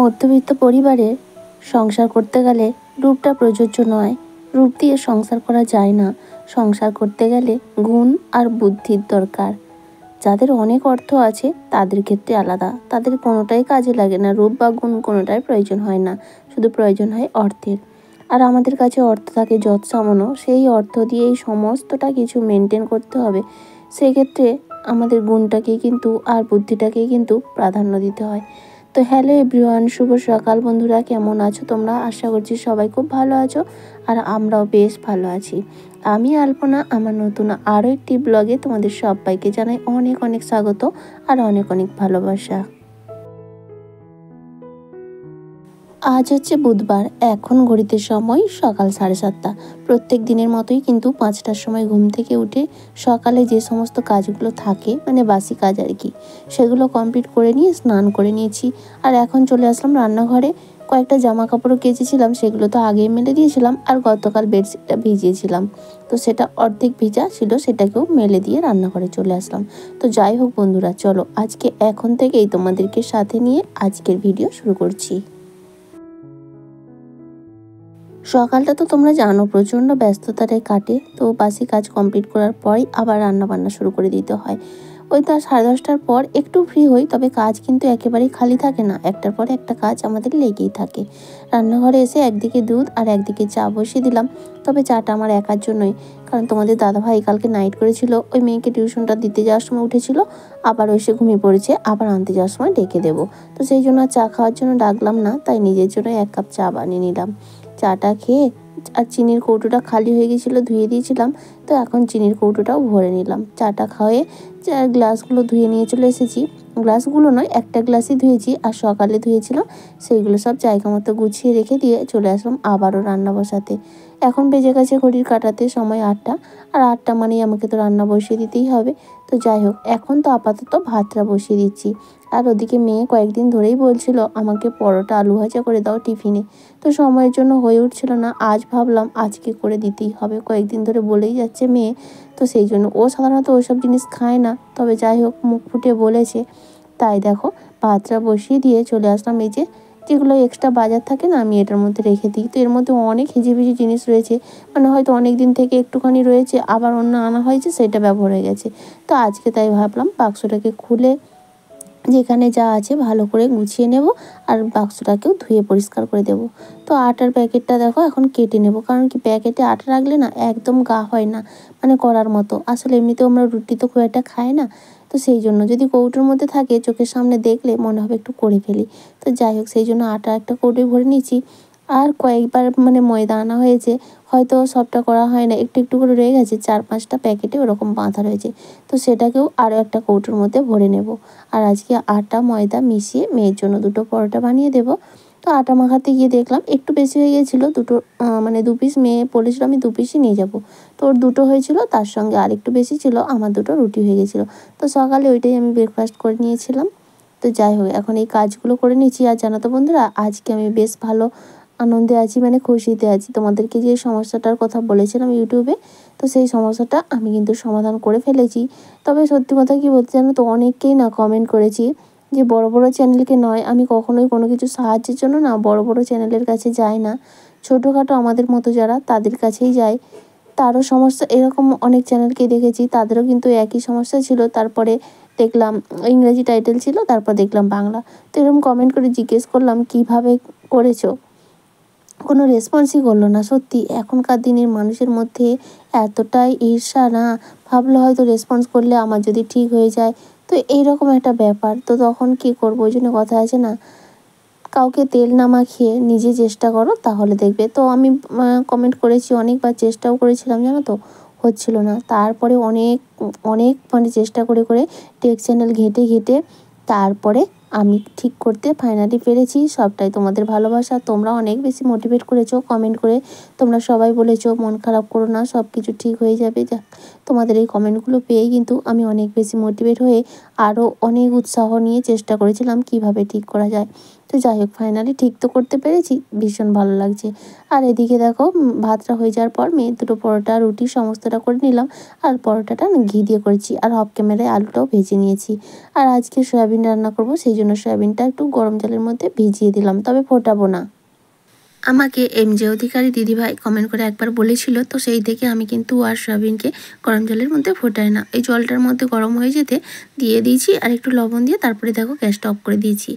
মধ্যবিত্ত পরিবারের সংসার করতে গেলে রূপটা প্রযোজ্য নয়। রূপ দিয়ে সংসার করা যায় না। সংসার করতে গেলে গুণ আর বুদ্ধির দরকার। যাদের অনেক অর্থ আছে তাদের ক্ষেত্রে আলাদা, তাদের কোনোটাই কাজে লাগে না, রূপ বা গুণ কোনোটাই প্রয়োজন হয় না, শুধু প্রয়োজন হয় অর্থের। আর আমাদের কাছে অর্থ থাকে যৎ সামান্য, সেই অর্থ দিয়েই সমস্তটা কিছু মেনটেন করতে হবে। সেক্ষেত্রে আমাদের গুণটাকেই কিন্তু আর বুদ্ধিটাকেই কিন্তু প্রাধান্য দিতে হয়। তো হ্যালো এভরিওয়ান, শুভ সকাল বন্ধুরা, কেমন আছো তোমরা? আশা করছি সবাই খুব ভালো আছো আর আমরাও বেশ ভালো আছি। আমি আলপনা, আমার নতুন আরও একটি ব্লগে তোমাদের সবাইকে জানাই অনেক অনেক স্বাগত আর অনেক অনেক ভালোবাসা। আজ হচ্ছে বুধবার, এখন ঘড়িতে সময় সকাল 7:30। প্রত্যেক দিনের মতোই কিন্তু 5টার সময় ঘুম থেকে উঠে সকালে যে সমস্ত কাজগুলো থাকে, মানে বাসি কাজ আর কি, সেগুলো কমপ্লিট করে নিয়ে স্নান করে নিয়েছি। আর এখন চলে আসলাম রান্নাঘরে। কয়েকটা জামা কাপড়ও কেচেছিলাম, সেগুলো তো আগেই মেলে দিয়েছিলাম। আর গতকাল বেডশিটটা ভিজিয়েছিলাম, তো সেটা অর্ধেক ভিজা ছিল, সেটাকেও মেলে দিয়ে রান্নাঘরে চলে আসলাম। তো যাই হোক বন্ধুরা, চলো আজকে এখন থেকেই তোমাদেরকে সাথে নিয়ে আজকের ভিডিও শুরু করছি। সকালটা তো তোমরা জানো প্রচণ্ড ব্যস্ততায় কাটে। তো বাসি কাজ কমপ্লিট করার পরই আবার রান্না বান্না শুরু করে দিতে হয়। ওই 10, 10:30টার পর একটু ফ্রি হই, তবে কাজ কিন্তু একেবারেই খালি থাকে না, একটার পর একটা কাজ আমাদের লেগেই থাকে। রান্নাঘরে এসে একদিকে দুধ আর একদিকে চা বসিয়ে দিলাম। তবে চাটা আমার একার জন্যই, কারণ তোমাদের দাদাভাই কালকে নাইট করেছিল, ওই মেয়েকে টিউশনটা দিতে যাওয়ার সময় উঠেছিল, আবার এসে ঘুমিয়ে পড়েছে, আবার আনতে যাওয়ার সময় ডেকে দেবো। তো সেই জন্য চা খাওয়ার জন্য ডাকলাম না, তাই নিজের জন্য 1 কাপ চা বানিয়ে নিলাম। চাটা খেয়ে আর চিনির কৌটোটা খালি হয়ে গেছিলো, ধুয়ে দিয়েছিলাম, তো এখন চিনির কৌটোটাও ভরে নিলাম। চাটা খাওয়ে গ্লাসগুলো ধুয়ে নিয়ে চলে এসেছি। গ্লাসগুলো নয়, একটা গ্লাসই ধুয়েছি, আর সকালে ধুয়েছিলাম সেইগুলো সব জায়গা মতো গুছিয়ে রেখে দিয়ে চলে আসলাম আবারও রান্না বসাতে। এখন বেজে গেছে ঘড়ির কাঁটাতে সময় 8টা, আর 8টা মানেই আমাকে তো রান্না বসিয়ে দিতেই হবে। তো যাই হোক, এখন তো আপাতত ভাতটা বসিয়ে দিচ্ছি। আর ওদিকে মেয়ে কয়েকদিন ধরেই বলছিল আমাকে পরোটা আলু ভাজা করে দাও টিফিনে, তো সময়ের জন্য হয়ে উঠছিল না। আজ ভাবলাম আজকে করে দিতেই হবে, কয়েকদিন ধরে বলেই যাচ্ছে মেয়ে। তো সেই জন্য ও সাধারণত ওইসব জিনিস খায় না, তবে যাই হোক মুখ ফুটে বলেছে, তাই দেখো ভাতটা বসিয়ে দিয়ে চলে আসলাম। এই যেগুলো এক্সট্রা বাজার থাকে না, আমি এটার মধ্যে রেখে দিই। তো এর মধ্যে অনেক হিজিবিজি জিনিস রয়েছে, মানে হয়তো অনেক দিন থেকে একটুখানি রয়েছে, আবার অন্য আনা হয়েছে, সেটা ব্যবহার হয়ে গেছে। তো আজকে তাই ভাবলাম বাক্সটাকে খুলে যেখানে যা আছে ভালো করে গুছিয়ে নেব, আর বাক্সটাকেও ধুয়ে পরিষ্কার করে দেব। তো আটার প্যাকেটটা দেখো এখন কেটে নেব, কারণ কি প্যাকেটে আটা রাখলে না একদম গা হয় না, মানে করার মতো। আসলে এমনিতেও আমরা রুটি তো খুব একটা খাই না, তো সেই জন্য যদি কৌটোর মধ্যে থাকে চোখের সামনে দেখলে মনে হবে একটু করে ফেলি। তো যাই হোক, সেই জন্য আটা একটা কৌটোয় ভরে নিয়েছি। আর কয়েকবার মানে ময়দা আনা হয়েছে, হয়তো সবটা করা হয় না, একটু একটু করে রয়ে গেছে, 4-5টা প্যাকেটে ওরকম বাঁধা রয়েছে। তো সেটাকেও আরও একটা কৌটোর মধ্যে ভরে নেব। আর আজকে আটা ময়দা মিশিয়ে মেয়ের জন্য 2টো পরোটা বানিয়ে দেব। তো আটা মাখাতে গিয়ে দেখলাম একটু বেশি হয়ে গেছিলো, মানে 2 পিস, মেয়ে বলেছিল আমি 2 পিসই নিয়ে যাব। তো ওর 2টো হয়েছিল, তার সঙ্গে আর একটু বেশি ছিল, আমার 2টো রুটি হয়ে গেছিলো। তো সকালে ওইটাই আমি ব্রেকফাস্ট করে নিয়েছিলাম। তো যাই হোক, এখন এই কাজগুলো করে নিচ্ছি। আর জানো তো বন্ধুরা, আজকে আমি বেশ ভালো আনন্দে আছি, মানে খুশিতে আছি। তোমাদেরকে যে সমস্যাটার কথা বলেছিলাম ইউটিউবে, তো সেই সমস্যাটা আমি কিন্তু সমাধান করে ফেলেছি। তবে সত্যি কথা কি বলতে, জানো তো, অনেককেই না কমেন্ট করেছি যে বড় বড় চ্যানেলকে নয়, আমি কখনোই কোনো কিছু সাহায্যের জন্য না বড় বড় চ্যানেলের কাছে যাই না, ছোটোখাটো আমাদের মতো যারা তাদের কাছেই যাই। তারও সমস্যা, এরকম অনেক চ্যানেলকে দেখেছি, তাদেরও কিন্তু একই সমস্যা ছিল। তারপরে দেখলাম ইংরেজি টাইটেল ছিল, তারপর দেখলাম বাংলা। তো এরকম কমেন্ট করে জিজ্ঞেস করলাম কিভাবে করেছো, কোনো রেসপন্সই করলো না। সত্যি এখনকার দিনের মানুষের মধ্যে এতটাই ঈর্ষা না, ভাবলো হয়তো রেসপন্স করলে আমার যদি ঠিক হয়ে যায়, তো এইরকম একটা ব্যাপার। তো তখন কি করবো, ওই জন্য কথা আছে না, কাউকে তেল না মাখিয়ে নিজে চেষ্টা করো, তাহলে দেখবে। তো আমি কমেন্ট করেছি, অনেকবার চেষ্টাও করেছিলাম, জানো তো, হচ্ছিল না। তারপরে অনেক অনেক মানে চেষ্টা করে করে টেক চ্যানেল ঘেঁটে ঘেঁটে তারপরে আমি ঠিক করতে ফাইনালি পেরেছি। সবটাই তোমাদের ভালোবাসা, তোমরা অনেক বেশি মোটিভেট করেছো কমেন্ট করে। তোমরা সবাই বলেছো মন খারাপ করো না, সব কিছু ঠিক হয়ে যাবে। যাক, তোমাদের এই কমেন্টগুলো পেয়েই কিন্তু আমি অনেক বেশি মোটিভেট হয়ে আরও অনেক উৎসাহ নিয়ে চেষ্টা করেছিলাম কিভাবে ঠিক করা যায়। তো তো যাই হোক ফাইনালি ঠিক তো করতে পেরেছি, ভীষণ ভালো লাগছে। আর এদিকে দেখো ভাতটা হয়ে যাওয়ার পর মেয়ে দুটো পরোটা রুটি সমস্তটা করে নিলাম। আর পরোটাটা না ঘি দিয়ে করেছি, আর অফ ক্যামেরায় আলুটাও ভেজে নিয়েছি। আর আজকে সয়াবিন রান্না করব, সেই জন্য সয়াবিনটা একটু গরম জলের মধ্যে ভিজিয়ে দিলাম, তবে ফোটাবো না। আমাকে এমজে অধিকারী দিদিভাই কমেন্ট করে একবার বলেছিল, তো সেই থেকে আমি কিন্তু আর সয়াবিনকে গরম জলের মধ্যে ফোটাই না। এই জলটার মধ্যে গরম হয়ে যেতে দিয়ে দিয়েছি, আর একটু লবণ দিয়ে তারপরে দেখো গ্যাসটা অফ করে দিয়েছি।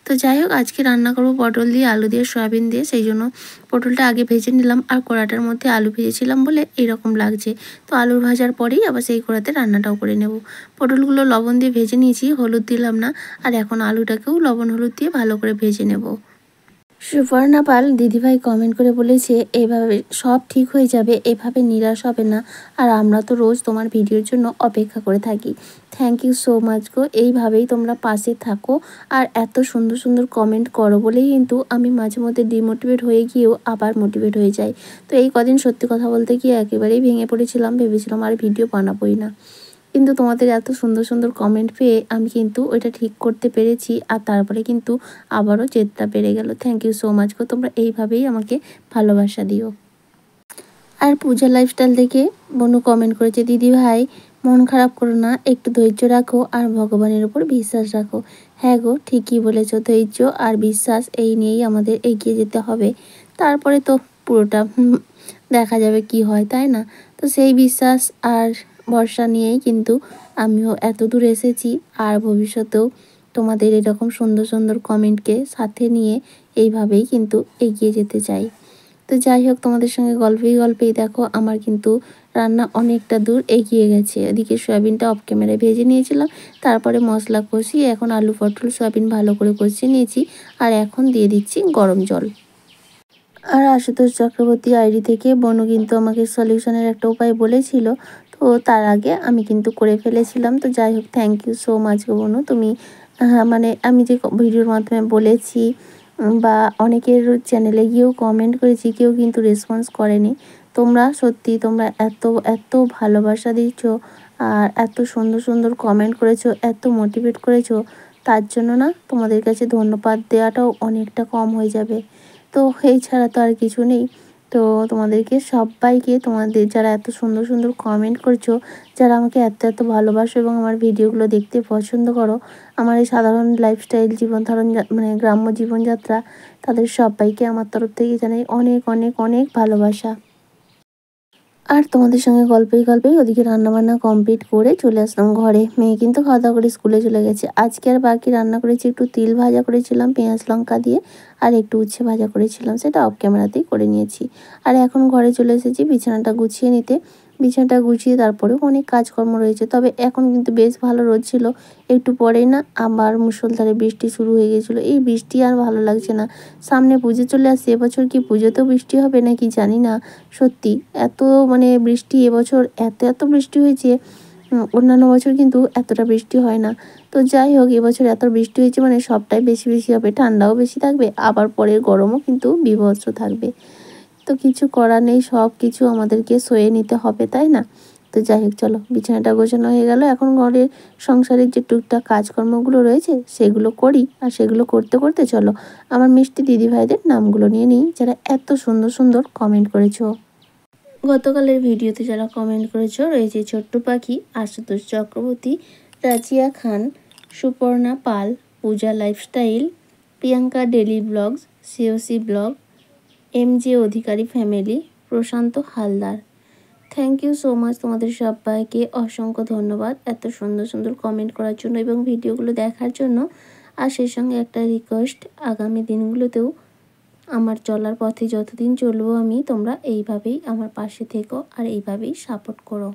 তো যাই হোক আজকে রান্না করব পটল দিয়ে, আলু দিয়ে, সয়াবিন দিয়ে, সেই জন্য পটলটা আগে ভেজে নিলাম। আর কড়াটার মধ্যে আলু ভেজেছিলাম বলে এরকম লাগছে। তো আলুর ভাজার পরেই আবার সেই কড়াতে রান্নাটাও করে নেব। পটলগুলো লবণ দিয়ে ভেজে নিয়েছি, হলুদ দিলাম না। আর এখন আলুটাকেও লবণ হলুদ দিয়ে ভালো করে ভেজে নেব। সুপর্ণা পাল দিদিভাই কমেন্ট করে বলেছে, এভাবে সব ঠিক হয়ে যাবে, এভাবে নিরাশ হবে না। আর আমরা তো রোজ তোমার ভিডিওর জন্য অপেক্ষা করে থাকি। থ্যাংক ইউ সো মাচ গো, এইভাবেই তোমরা পাশে থাকো। আর এত সুন্দর সুন্দর কমেন্ট করো বলেই কিন্তু আমি মাঝে মধ্যে ডিমোটিভেট হয়ে গিয়েও আবার মোটিভেট হয়ে যাই। তো এই কদিন সত্যি কথা বলতে গিয়ে একেবারেই ভেঙে পড়েছিলাম, ভেবেছিলাম আর ভিডিও বানাবোই না। কিন্তু তোমাদের এত সুন্দর সুন্দর কমেন্ট পেয়ে আমি কিন্তু ওইটা ঠিক করতে পেরেছি। আর তারপরে কিন্তু আবারও জেদটা বেড়ে গেল। থ্যাংক ইউ সো মাচ গো, তোমরা এইভাবেই আমাকে ভালোবাসা দিও। আর পূজা লাইফস্টাইল থেকে বনু কমেন্ট করেছে, দিদি ভাই মন খারাপ করো না, একটু ধৈর্য রাখো আর ভগবানের উপর বিশ্বাস রাখো। হ্যাঁ গো, ঠিকই বলেছো, ধৈর্য আর বিশ্বাস এই নিয়েই আমাদের এগিয়ে যেতে হবে। তারপরে তো পুরোটা দেখা যাবে কি হয়, তাই না? তো সেই বিশ্বাস আর ভরসা নিয়েই কিন্তু আমিও এত দূর এসেছি। আর ভবিষ্যতেও তোমাদের এরকম সুন্দর সুন্দর কমেন্টকে সাথে নিয়ে এইভাবেই কিন্তু এগিয়ে যেতে চাই। তো যাই হোক তোমাদের সঙ্গে গল্পেই দেখো আমার কিন্তু রান্না অনেকটা দূর এগিয়ে গেছে। এদিকে সয়াবিনটা অফ ক্যামেরায় ভেজে নিয়েছিলাম, তারপরে মশলা কষিয়ে এখন আলু পটল সয়াবিন ভালো করে কষিয়ে নিয়েছি। আর এখন দিয়ে দিচ্ছি গরম জল। আর আশুতোষ চক্রবর্তী আইডি থেকে বনু কিন্তু আমাকে সলিউশনের একটা উপায় বলেছিল, তো তার আগে আমি কিন্তু করে ফেলেছিলাম। তো যাই হোক থ্যাংক ইউ সো মাচ গো বনু, তুমি মানে আমি যে ভিডিওর মাধ্যমে বলেছি বা অনেকের চ্যানেলে গিয়েও কমেন্ট করেছি, কেউ কিন্তু রেসপন্স করেনি। তোমরা সত্যি তোমরা এত এত ভালোবাসা দিচ্ছ আর এত সুন্দর সুন্দর কমেন্ট করেছো, এত মোটিভেট করেছো, তার জন্য না তোমাদের কাছে ধন্যবাদ দেওয়াটাও অনেকটা কম হয়ে যাবে। তো এই ছাড়া তো আর কিছু নেই। তো তোমাদেরকে সবাইকে, তোমাদের যারা এত সুন্দর সুন্দর কমেন্ট করছো, যারা আমাকে এত এত ভালোবাসো এবং আমার ভিডিওগুলো দেখতে পছন্দ করো, আমার এই সাধারণ লাইফস্টাইল জীবনধারণ মানে গ্রাম্য জীবনযাত্রা, তাদের সবাইকে আমার তরফ থেকে জানাই অনেক অনেক অনেক ভালোবাসা। আর তোমাদের সঙ্গে গল্পেই ওদিকে রান্নাবান্না কমপ্লিট করে চলে আসলাম ঘরে। মেয়ে কিন্তু খাওয়া দাওয়া করে স্কুলে চলে গেছে। আজকে আর বাকি রান্না করেছি, একটু তিল ভাজা করেছিলাম পেঁয়াজ লঙ্কা দিয়ে, আর একটু উচ্ছে ভাজা করেছিলাম, সেটা অফ ক্যামেরাতেই করে নিয়েছি। আর এখন ঘরে চলে এসেছি বিছানাটা গুছিয়ে নিতে। বিছানাটা গুছিয়ে তারপরেও অনেক কাজকর্ম রয়েছে, তবে এখন কিন্তু বেশ ভালো রোদ ছিল। একটু পরেই না আবার মুষলধারে বৃষ্টি শুরু হয়ে গেছিলো। এই বৃষ্টি আর ভালো লাগছে না। সামনে পুজো চলে আসছে, এবছর কি পুজোতেও বৃষ্টি হবে নাকি জানি না। সত্যি এত মানে বৃষ্টি এবছর এত বৃষ্টি হয়েছে, অন্যান্য বছর কিন্তু এতটা বৃষ্টি হয় না। তো যাই হোক এবছর এত বৃষ্টি হয়েছে মানে সবটাই বেশি বেশি হবে, ঠান্ডাও বেশি থাকবে, আবার পরে গরমও কিন্তু বীভৎস থাকবে। তো কিছু করার নেই, সব কিছু আমাদেরকে সয়ে নিতে হবে, তাই না? তো যাই হোক চলো, বিছানাটা গোছানো হয়ে গেল। এখন ঘরের সংসারের যে টুকটাক কাজকর্মগুলো রয়েছে সেগুলো করি। আর সেগুলো করতে করতে চলো আমার মিষ্টি দিদিভাইদের নামগুলো নিয়ে নিই, যারা এত সুন্দর সুন্দর কমেন্ট করেছো। গতকালের ভিডিওতে যারা কমেন্ট করেছো রয়েছে ছোট্ট পাখি, Ashutosh Chakraborty, Razia Khan, Suparna Pal, Puja lifestyle, Priyanka daily blogs, COC blog, MJ Adhikari family, Prashanta Haldar. Thank you so much, তোমাদের সবাইকে অসংখ্য ধন্যবাদ এত সুন্দর সুন্দর কমেন্ট করার জন্য এবং ভিডিওগুলো দেখার জন্য। আর সেই সঙ্গে একটা রিকোয়েস্ট, আগামী দিনগুলোতেও আমার চলার পথে যতদিন চলবো আমি, তোমরা এইভাবেই আমার পাশে থেকো আর এইভাবেই সাপোর্ট করো।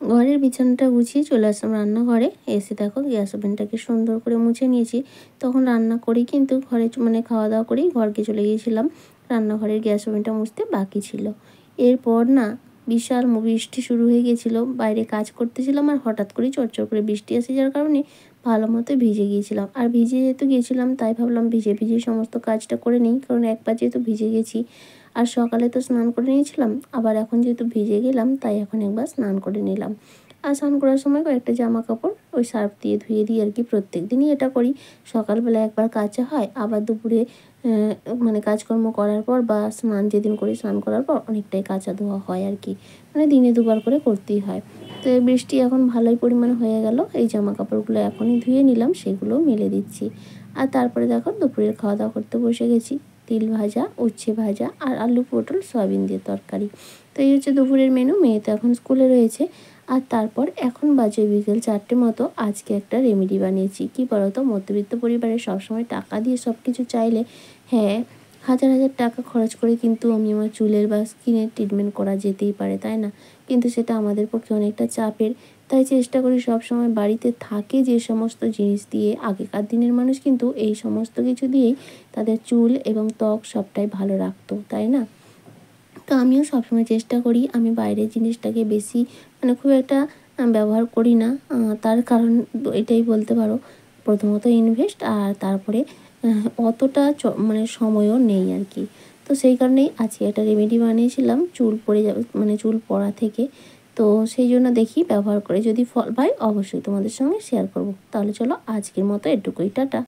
ঘরের বিছানাটা গুছিয়ে চলে আসলাম রান্নাঘরে। এসে দেখো গ্যাস ওভেনটাকে সুন্দর করে মুছে নিয়েছি। তখন রান্না করেই কিন্তু ঘরে মানে খাওয়া দাওয়া করেই ঘরকে চলে গিয়েছিলাম, রান্নাঘরের গ্যাস ওভেনটা মুছতে বাকি ছিল। এরপর না বিশাল বৃষ্টি শুরু হয়ে গিয়েছিলো, বাইরে কাজ করতেছিলাম আর হঠাৎ করেই চড়চড় করে বৃষ্টি এসে যাওয়ার কারণে ভালো মতো ভিজে গিয়েছিলাম। আর ভিজে যেহেতু গিয়েছিলাম তাই ভাবলাম ভিজে সমস্ত কাজটা করে নিই, কারণ একবার যেহেতু ভিজে গেছি আর সকালে তো স্নান করে নিয়েছিলাম, আবার এখন যেহেতু ভিজে গেলাম তাই এখন একবার স্নান করে নিলাম। আর স্নান করার সময় কয়েকটা জামা কাপড় ওই সার্ফ দিয়ে ধুয়ে দিই আর কি। প্রত্যেক দিনই এটা করি। সকালবেলা একবার কাচা হয়, আবার দুপুরে মানে কাজকর্ম করার পর বা স্নান যেদিন করি স্নান করার পর অনেকটাই কাচা ধোয়া হয় আর কি। মানে দিনে দুবার করে করতেই হয়। তো এই বৃষ্টি এখন ভালোই পরিমাণে হয়ে গেল। এই জামা কাপড়গুলো এখনই ধুয়ে নিলাম, সেগুলোও মেলে দিচ্ছি। আর তারপরে দেখো দুপুরের খাওয়া দাওয়া করতে বসে গেছি। তিল ভাজা, উচ্ছে ভাজা আর আলু পটল সয়াবিন দিয়ে তরকারি। তো এই হচ্ছে দুপুরের মেনু। মেয়ে তো এখন স্কুলে রয়েছে। আর তারপর এখন বাজে বিকেল 4টে মতো। আজকে একটা রেমেডি বানিয়েছি। কি বলো তো, মধ্যবিত্ত পরিবারে সবসময় টাকা দিয়ে সব কিছু চাইলে, হ্যাঁ, হাজার হাজার টাকা খরচ করে কিন্তু আমি আমার চুলের বা স্কিনের ট্রিটমেন্ট করা যেতেই পারে, তাই না? কিন্তু সেটা আমাদের পক্ষে অনেকটা চাপের। তাই চেষ্টা করি সবসময় বাড়িতে থাকে যে সমস্ত জিনিস দিয়ে, আগেকার দিনের মানুষ কিন্তু এই সমস্ত কিছু দিয়েই তাদের চুল এবং ত্বক সবটাই ভালো রাখতো, তাই না? তো আমিও সবসময় চেষ্টা করি আমি বাইরের জিনিসটাকে বেশি মানে খুব একটা ব্যবহার করি না। তার কারণ এটাই বলতে পারো। প্রথমত ইনভেস্ট, আর তারপরে অতটা মানে সময়ও নেই আর কি। তো সেই কারণেই আজকে একটা রেমেডি বানিয়েছিলাম চুল পড়ে যাবে মানে চুল পড়া থেকে। তো সেই জন্য দেখি ব্যবহার করে যদি ফল পাই অবশ্যই তোমাদের সঙ্গে শেয়ার করব। তাহলে চলো আজকের মতো এটুকুই, টাটা।